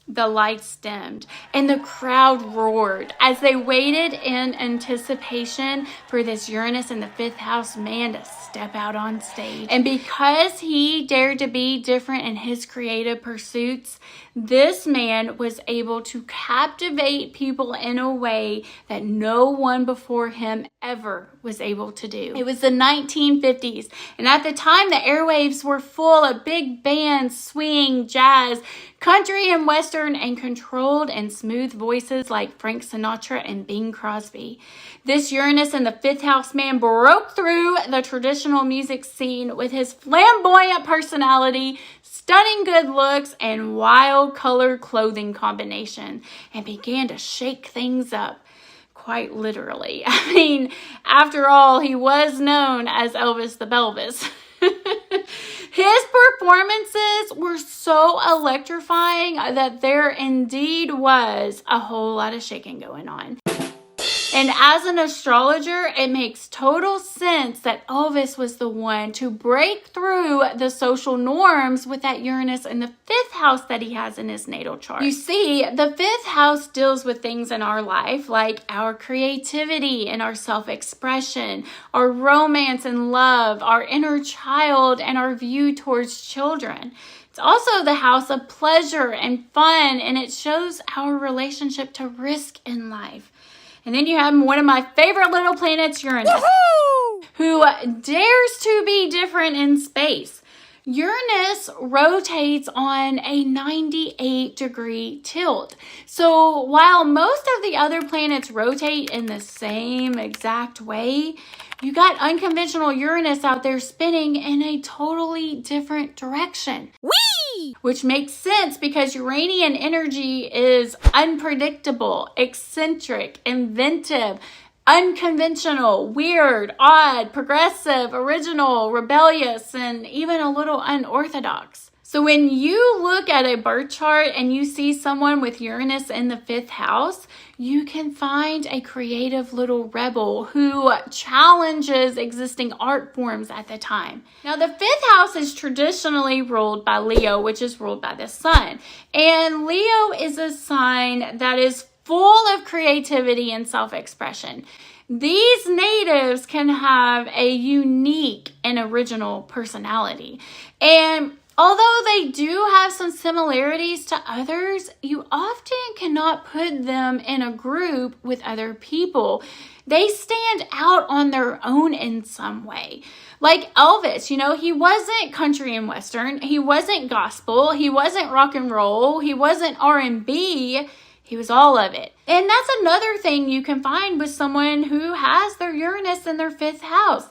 the lights dimmed, and the crowd roared as they waited in anticipation for this Uranus in the fifth house man to step out on stage. And because he dared to be different in his creative pursuits, this man was able to captivate people in a way that no one before him ever was able to do. It was the 1950s, and at the time the airwaves were full of big bands, swing, jazz, country and western, and controlled and smooth voices like Frank Sinatra and Bing Crosby. This Uranus in the fifth house man broke through the traditional music scene with his flamboyant personality, stunning good looks, and wild color clothing combination, and began to shake things up. Quite literally. I mean, after all, he was known as Elvis the Belvis. His performances were so electrifying that there indeed was a whole lot of shaking going on. And as an astrologer, it makes total sense that Elvis was the one to break through the social norms with that Uranus in the fifth house that he has in his natal chart. You see, the fifth house deals with things in our life like our creativity and our self-expression, our romance and love, our inner child, and our view towards children. It's also the house of pleasure and fun, and it shows our relationship to risk in life. And then you have one of my favorite little planets, Uranus, who dares to be different in space. Uranus rotates on a 98-degree tilt. So while most of the other planets rotate in the same exact way, you got unconventional Uranus out there spinning in a totally different direction. Whee! Which makes sense because Uranian energy is unpredictable, eccentric, inventive, unconventional, weird, odd, progressive, original, rebellious, and even a little unorthodox. So when you look at a birth chart and you see someone with Uranus in the fifth house, you can find a creative little rebel who challenges existing art forms at the time. Now, the fifth house is traditionally ruled by Leo, which is ruled by the sun. And Leo is a sign that is full of creativity and self-expression. These natives can have a unique and original personality. And although they do have some similarities to others, you often cannot put them in a group with other people. They stand out on their own in some way. Like Elvis, he wasn't country and western, he wasn't gospel, he wasn't rock and roll, he wasn't R&B, he was all of it. And that's another thing you can find with someone who has their Uranus in their fifth house.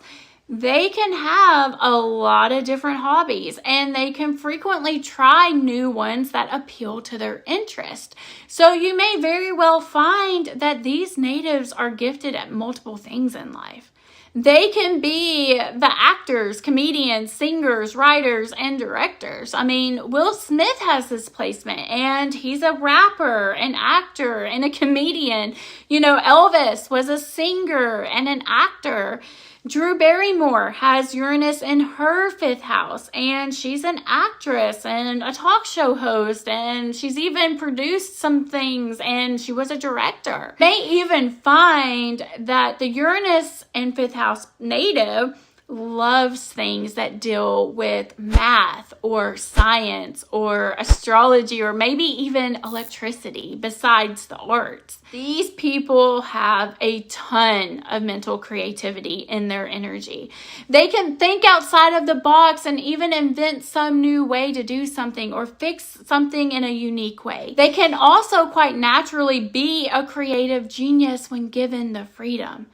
They can have a lot of different hobbies, and they can frequently try new ones that appeal to their interest. So you may very well find that these natives are gifted at multiple things in life. They can be the actors, comedians, singers, writers, and directors. I mean, Will Smith has this placement, and he's a rapper, an actor, and a comedian. Elvis was a singer and an actor. Drew Barrymore has Uranus in her fifth house, and she's an actress and a talk show host, and she's even produced some things, and she was a director. May even find that the Uranus in fifth house native loves things that deal with math or science or astrology or maybe even electricity besides the arts. These people have a ton of mental creativity in their energy. They can think outside of the box and even invent some new way to do something or fix something in a unique way. They can also quite naturally be a creative genius when given the freedom.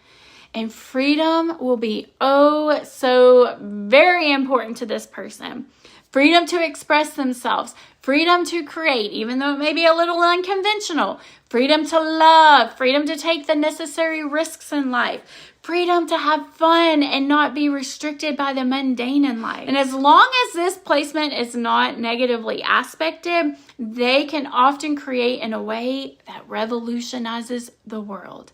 And freedom will be so very important to this person. Freedom to express themselves, freedom to create, even though it may be a little unconventional, freedom to love, freedom to take the necessary risks in life, freedom to have fun and not be restricted by the mundane in life. And as long as this placement is not negatively aspected, they can often create in a way that revolutionizes the world.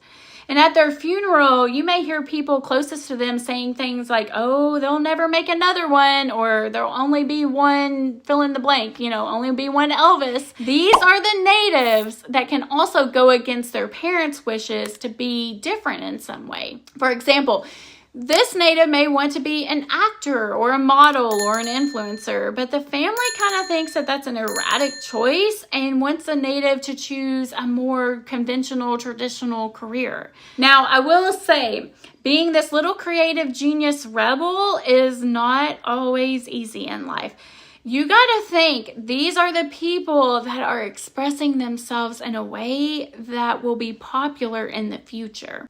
And at their funeral, you may hear people closest to them saying things like, oh, they'll never make another one, or there'll only be one fill in the blank, only be one Elvis. These are the natives that can also go against their parents' wishes to be different in some way. For example, this native may want to be an actor or a model or an influencer, but the family kind of thinks that that's an erratic choice and wants the native to choose a more conventional, traditional career. Now, I will say, being this little creative genius rebel is not always easy in life. You got to think, these are the people that are expressing themselves in a way that will be popular in the future.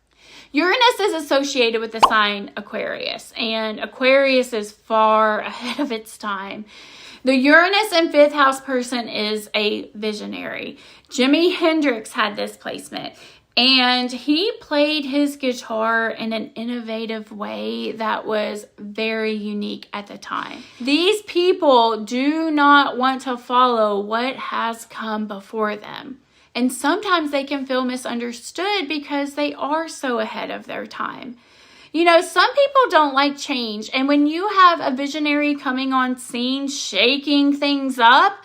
Uranus is associated with the sign Aquarius, and Aquarius is far ahead of its time. The Uranus in 5th house person is a visionary. Jimi Hendrix had this placement, and he played his guitar in an innovative way that was very unique at the time. These people do not want to follow what has come before them. And sometimes they can feel misunderstood because they are so ahead of their time. Some people don't like change. And when you have a visionary coming on scene, shaking things up,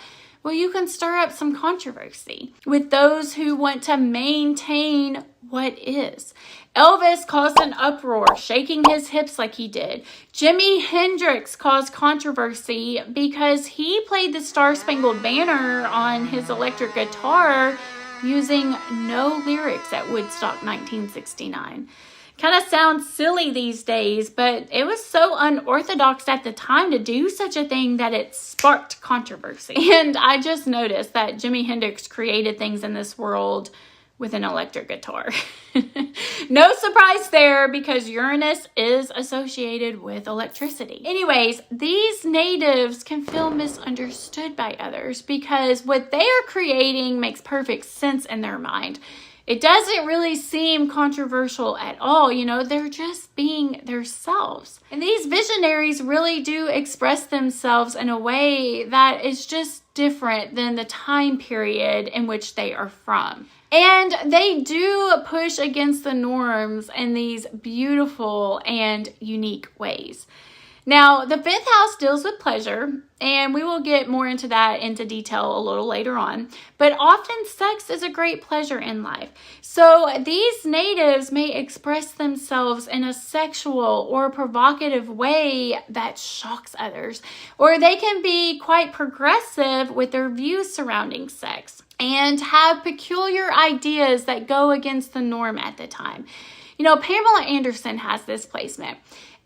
well, you can stir up some controversy with those who want to maintain what is. Elvis caused an uproar, shaking his hips like he did. Jimi Hendrix caused controversy because he played the Star-Spangled Banner on his electric guitar using no lyrics at Woodstock 1969. Kind of sounds silly these days, but it was so unorthodox at the time to do such a thing that it sparked controversy. And I just noticed that Jimi Hendrix created things in this world with an electric guitar. No surprise there, because Uranus is associated with electricity. Anyways, these natives can feel misunderstood by others because what they are creating makes perfect sense in their mind. It doesn't really seem controversial at all. They're just being themselves. And these visionaries really do express themselves in a way that is just different than the time period in which they are from. And they do push against the norms in these beautiful and unique ways. Now, the 5th house deals with pleasure, and we will get more into that into detail a little later on. But often sex is a great pleasure in life. So these natives may express themselves in a sexual or provocative way that shocks others. Or they can be quite progressive with their views surrounding sex and have peculiar ideas that go against the norm at the time. Pamela Anderson has this placement.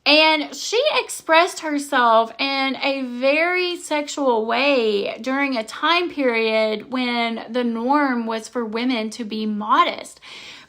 And she expressed herself in a very sexual way during a time period when the norm was for women to be modest.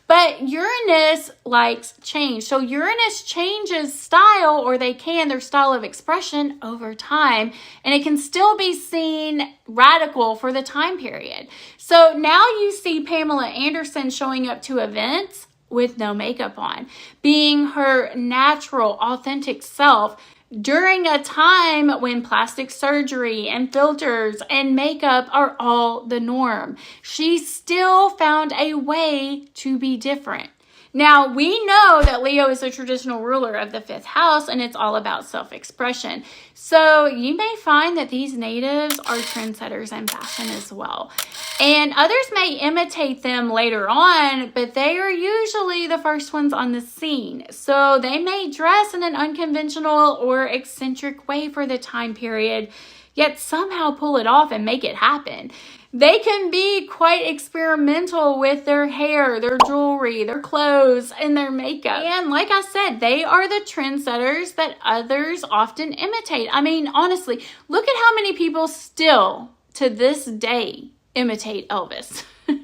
But Uranus likes change. So Uranus changes style, or their style of expression over time, and it can still be seen radical for the time period. So now you see Pamela Anderson showing up to events with no makeup on, being her natural, authentic self during a time when plastic surgery and filters and makeup are all the norm. She still found a way to be different. Now, we know that Leo is a traditional ruler of the 5th house, and it's all about self-expression. So you may find that these natives are trendsetters in fashion as well. And others may imitate them later on, but they are usually the first ones on the scene. So they may dress in an unconventional or eccentric way for the time period, yet somehow pull it off and make it happen. They can be quite experimental with their hair, their jewelry, their clothes, and their makeup. And like I said, they are the trendsetters that others often imitate. I mean, honestly, look at how many people still, to this day, imitate Elvis. And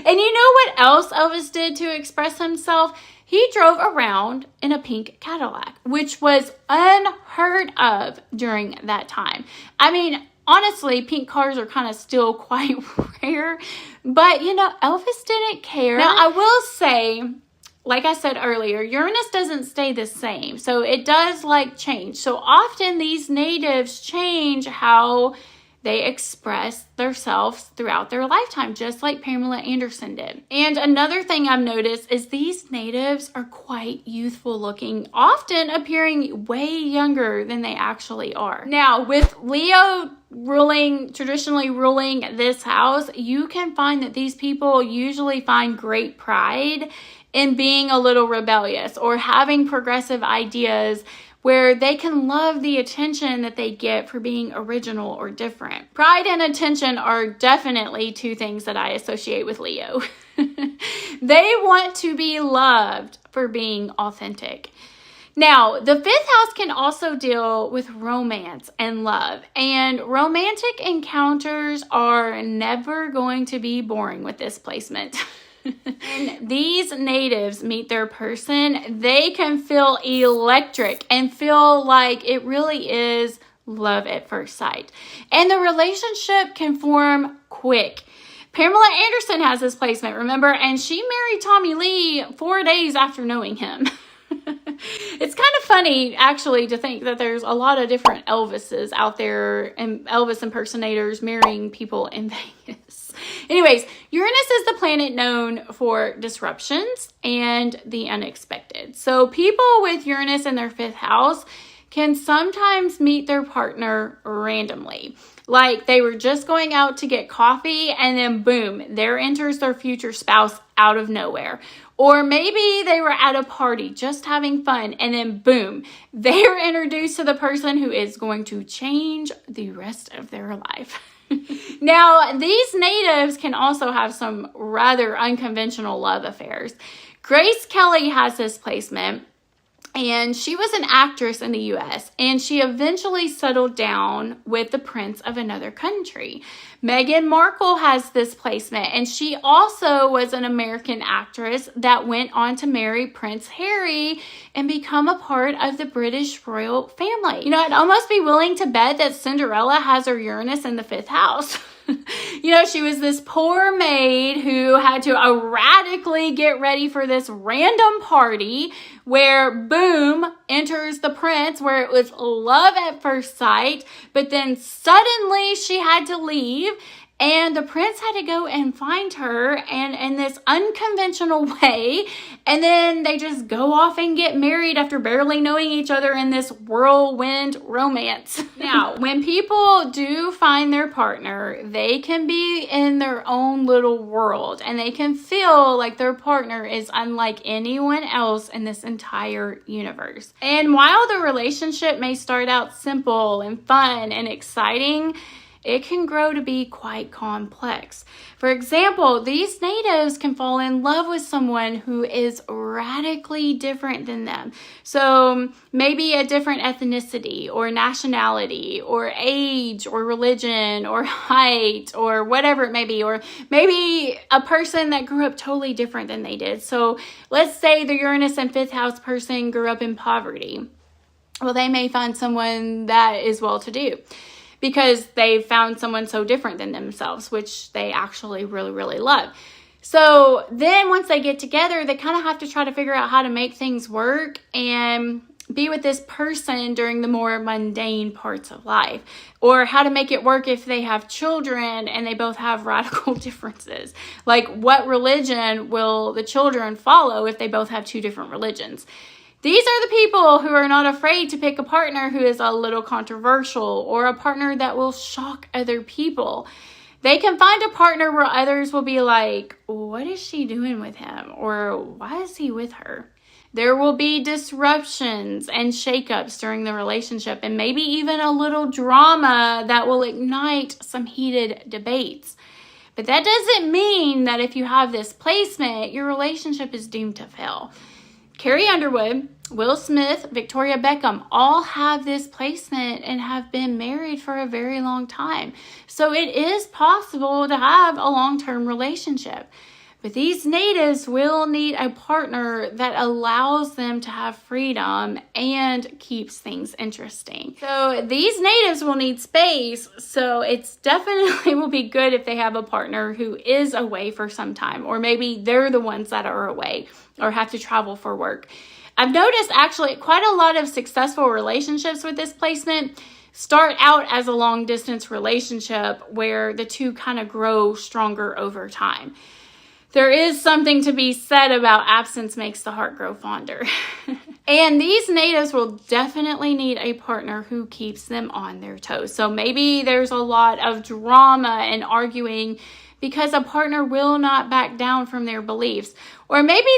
you know what else Elvis did to express himself? He drove around in a pink Cadillac, which was unheard of during that time. I mean, honestly, pink cars are kind of still quite rare, but Elvis didn't care. Now, I will say, like I said earlier, Uranus doesn't stay the same, so it does change. So often these natives change how they express themselves throughout their lifetime, just like Pamela Anderson did. And another thing I've noticed is these natives are quite youthful looking, often appearing way younger than they actually are. Now, with Leo traditionally ruling this house, you can find that these people usually find great pride in being a little rebellious or having progressive ideas where they can love the attention that they get for being original or different. Pride and attention are definitely two things that I associate with Leo. They want to be loved for being authentic. Now, the 5th house can also deal with romance and love, and romantic encounters are never going to be boring with this placement. When these natives meet their person, they can feel electric and feel like it really is love at first sight. And the relationship can form quick. Pamela Anderson has this placement, remember? And she married Tommy Lee 4 days after knowing him. It's kind of funny, actually, to think that there's a lot of different Elvises out there and Elvis impersonators marrying people in Vegas. Anyways, Uranus is the planet known for disruptions and the unexpected. So people with Uranus in their 5th house can sometimes meet their partner randomly. Like they were just going out to get coffee and then boom, there enters their future spouse out of nowhere. Or maybe they were at a party just having fun and then boom, they were introduced to the person who is going to change the rest of their life. Now, these natives can also have some rather unconventional love affairs. Grace Kelly has this placement, and she was an actress in the U.S., and she eventually settled down with the prince of another country. Meghan Markle has this placement, and she also was an American actress that went on to marry Prince Harry and become a part of the British royal family. You know, I'd almost be willing to bet that Cinderella has her Uranus in the 5th house. You know, she was this poor maid who had to erratically get ready for this random party where, boom, enters the prince, where it was love at first sight, but then suddenly she had to leave. And the prince had to go and find her and in this unconventional way. And then they just go off and get married after barely knowing each other in this whirlwind romance. Now, when people do find their partner, they can be in their own little world and they can feel like their partner is unlike anyone else in this entire universe. And while the relationship may start out simple and fun and exciting, it can grow to be quite complex. For example, these natives can fall in love with someone who is radically different than them. So maybe a different ethnicity or nationality or age or religion or height or whatever it may be. Or maybe a person that grew up totally different than they did. So let's say the Uranus and 5th house person grew up in poverty. Well, they may find someone that is well-to-do, because they found someone so different than themselves, which they actually really, really love. So then once they get together, they kind of have to try to figure out how to make things work and be with this person during the more mundane parts of life, or how to make it work if they have children and they both have radical differences. Like, what religion will the children follow if they both have two different religions? These are the people who are not afraid to pick a partner who is a little controversial or a partner that will shock other people. They can find a partner where others will be like, what is she doing with him? Or why is he with her? There will be disruptions and shakeups during the relationship, and maybe even a little drama that will ignite some heated debates. But that doesn't mean that if you have this placement, your relationship is doomed to fail. Carrie Underwood, Will Smith, Victoria Beckham all have this placement and have been married for a very long time. So it is possible to have a long-term relationship. But these natives will need a partner that allows them to have freedom and keeps things interesting. So these natives will need space, so it's definitely will be good if they have a partner who is away for some time, or maybe they're the ones that are away or have to travel for work. I've noticed actually quite a lot of successful relationships with this placement start out as a long distance relationship where the two kind of grow stronger over time. There is something to be said about absence makes the heart grow fonder. And these natives will definitely need a partner who keeps them on their toes. So maybe there's a lot of drama and arguing because a partner will not back down from their beliefs. Or maybe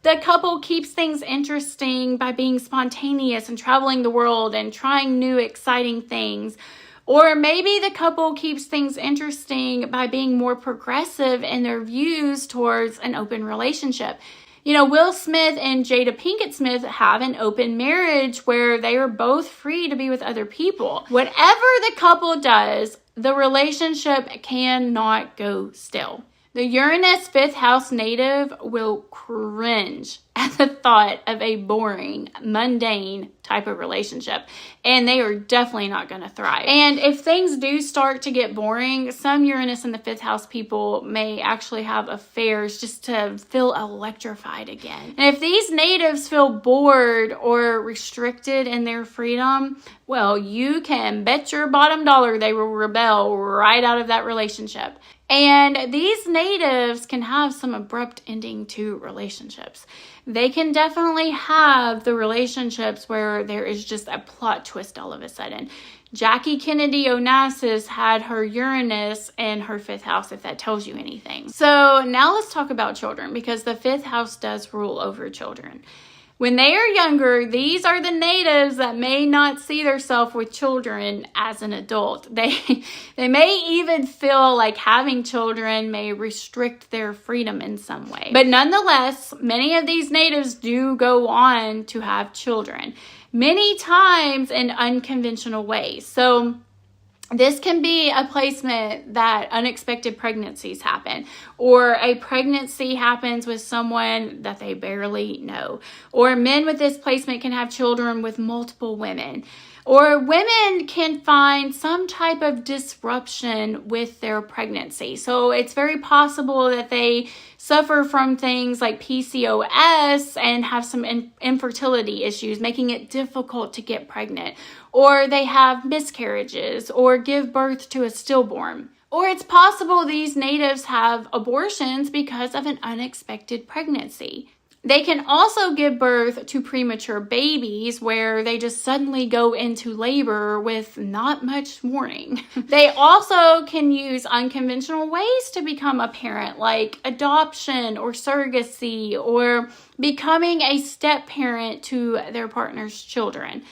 the couple keeps things interesting by being spontaneous and traveling the world and trying new exciting things. Or maybe the couple keeps things interesting by being more progressive in their views towards an open relationship. You know, Will Smith and Jada Pinkett Smith have an open marriage where they are both free to be with other people. Whatever the couple does, the relationship cannot go still. The Uranus 5th house native will cringe at the thought of a boring, mundane type of relationship, and they are definitely not going to thrive. And if things do start to get boring, some Uranus in the 5th house people may actually have affairs just to feel electrified again. And if these natives feel bored or restricted in their freedom, well, you can bet your bottom dollar they will rebel right out of that relationship. And these natives can have some abrupt ending to relationships. They can definitely have the relationships where there is just a plot twist all of a sudden. Jackie Kennedy Onassis had her Uranus in her 5th house, if that tells you anything. So now let's talk about children, because the 5th house does rule over children. When they are younger, these are the natives that may not see themselves with children as an adult. They may even feel like having children may restrict their freedom in some way. But nonetheless, many of these natives do go on to have children, many times in unconventional ways. So this can be a placement that unexpected pregnancies happen, or a pregnancy happens with someone that they barely know. Or men with this placement can have children with multiple women. Or women can find some type of disruption with their pregnancy. So it's very possible that they suffer from things like PCOS and have some infertility issues, making it difficult to get pregnant. Or they have miscarriages or give birth to a stillborn. Or it's possible these natives have abortions because of an unexpected pregnancy. They can also give birth to premature babies where they just suddenly go into labor with not much warning. They also can use unconventional ways to become a parent, like adoption or surrogacy, or becoming a step parent to their partner's children.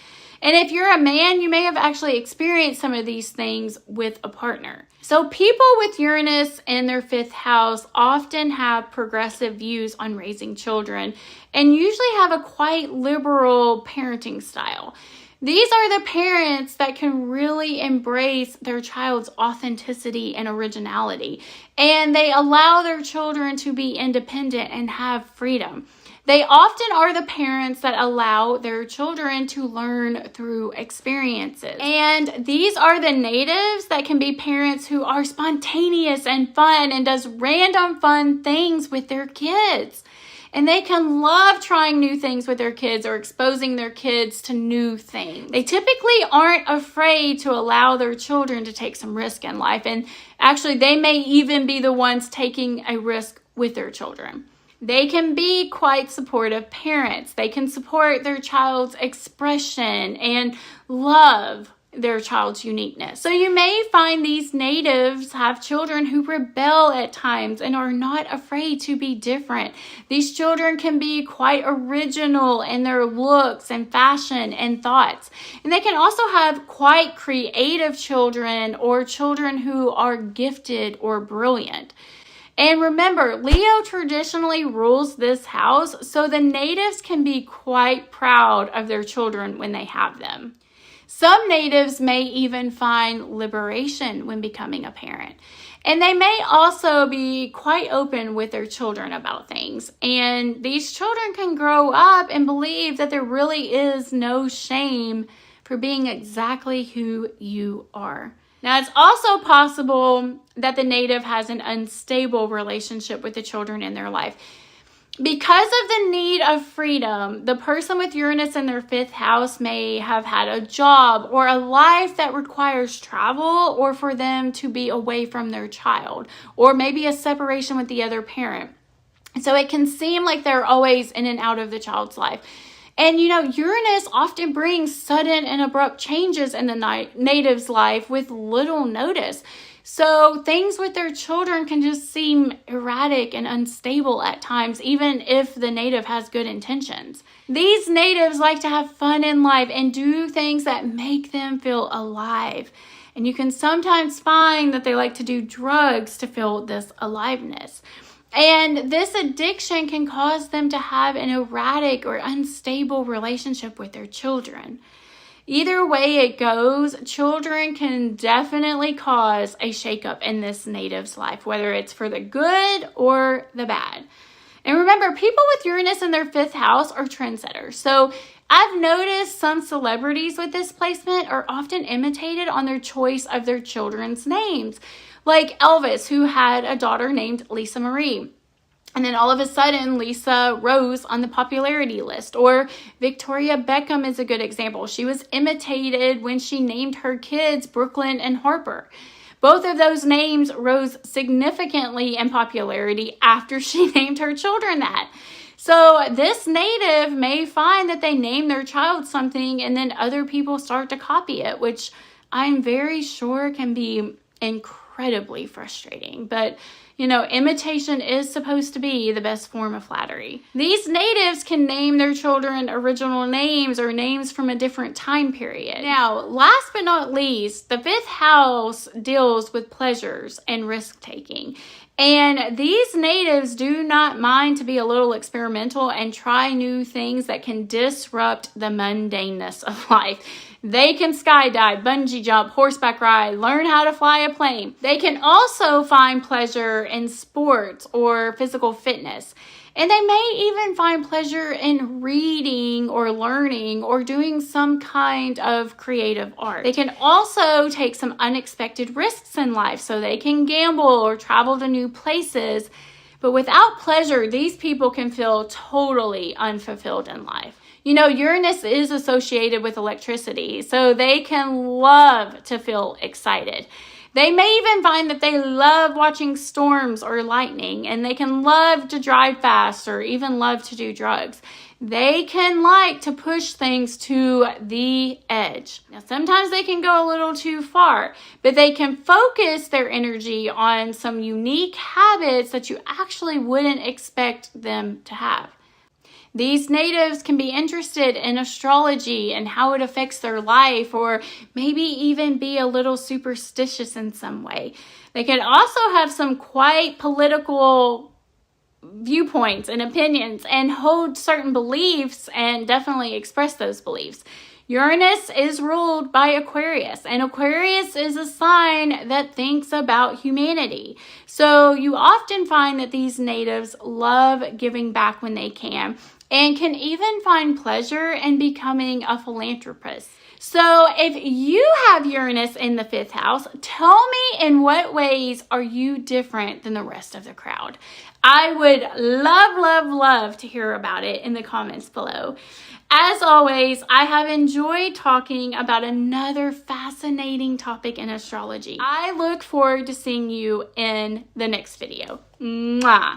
And if you're a man, you may have actually experienced some of these things with a partner. So people with Uranus in their 5th house often have progressive views on raising children and usually have a quite liberal parenting style. These are the parents that can really embrace their child's authenticity and originality, and they allow their children to be independent and have freedom. They often are the parents that allow their children to learn through experiences. And these are the natives that can be parents who are spontaneous and fun and does random fun things with their kids. And they can love trying new things with their kids or exposing their kids to new things. They typically aren't afraid to allow their children to take some risk in life. And actually, they may even be the ones taking a risk with their children. They can be quite supportive parents. They can support their child's expression and love their child's uniqueness. So you may find these natives have children who rebel at times and are not afraid to be different. These children can be quite original in their looks and fashion and thoughts. And they can also have quite creative children or children who are gifted or brilliant. And remember, Leo traditionally rules this house, so the natives can be quite proud of their children when they have them. Some natives may even find liberation when becoming a parent. And they may also be quite open with their children about things. And these children can grow up and believe that there really is no shame for being exactly who you are. Now, it's also possible that the native has an unstable relationship with the children in their life. Because of the need of freedom, the person with Uranus in their 5th house may have had a job or a life that requires travel or for them to be away from their child, or maybe a separation with the other parent. So it can seem like they're always in and out of the child's life. And Uranus often brings sudden and abrupt changes in the native's life with little notice. So things with their children can just seem erratic and unstable at times, even if the native has good intentions. These natives like to have fun in life and do things that make them feel alive. And you can sometimes find that they like to do drugs to feel this aliveness. And this addiction can cause them to have an erratic or unstable relationship with their children. Either way it goes, children can definitely cause a shakeup in this native's life, whether it's for the good or the bad. And remember, people with Uranus in their 5th house are trendsetters. So I've noticed some celebrities with this placement are often imitated on their choice of their children's names. Like Elvis, who had a daughter named Lisa Marie. And then all of a sudden, Lisa rose on the popularity list. Or Victoria Beckham is a good example. She was imitated when she named her kids Brooklyn and Harper. Both of those names rose significantly in popularity after she named her children that. So this native may find that they name their child something and then other people start to copy it, which I'm very sure can be incredibly frustrating. But imitation is supposed to be the best form of flattery. These natives can name their children original names or names from a different time period. Now, last but not least, the 5th house deals with pleasures and risk-taking. And these natives do not mind to be a little experimental and try new things that can disrupt the mundaneness of life. They can skydive, bungee jump, horseback ride, learn how to fly a plane. They can also find pleasure in sports or physical fitness. And they may even find pleasure in reading or learning or doing some kind of creative art. They can also take some unexpected risks in life, so they can gamble or travel to new places. But without pleasure, these people can feel totally unfulfilled in life. Uranus is associated with electricity, so they can love to feel excited. They may even find that they love watching storms or lightning, and they can love to drive fast or even love to do drugs. They can like to push things to the edge. Now, sometimes they can go a little too far, but they can focus their energy on some unique habits that you actually wouldn't expect them to have. These natives can be interested in astrology and how it affects their life, or maybe even be a little superstitious in some way. They can also have some quite political viewpoints and opinions and hold certain beliefs and definitely express those beliefs. Uranus is ruled by Aquarius, and Aquarius is a sign that thinks about humanity. So you often find that these natives love giving back when they can, and can even find pleasure in becoming a philanthropist. So if you have Uranus in the 5th house, tell me in what ways are you different than the rest of the crowd? I would love to hear about it in the comments below. As always, I have enjoyed talking about another fascinating topic in astrology. I look forward to seeing you in the next video. Mwah!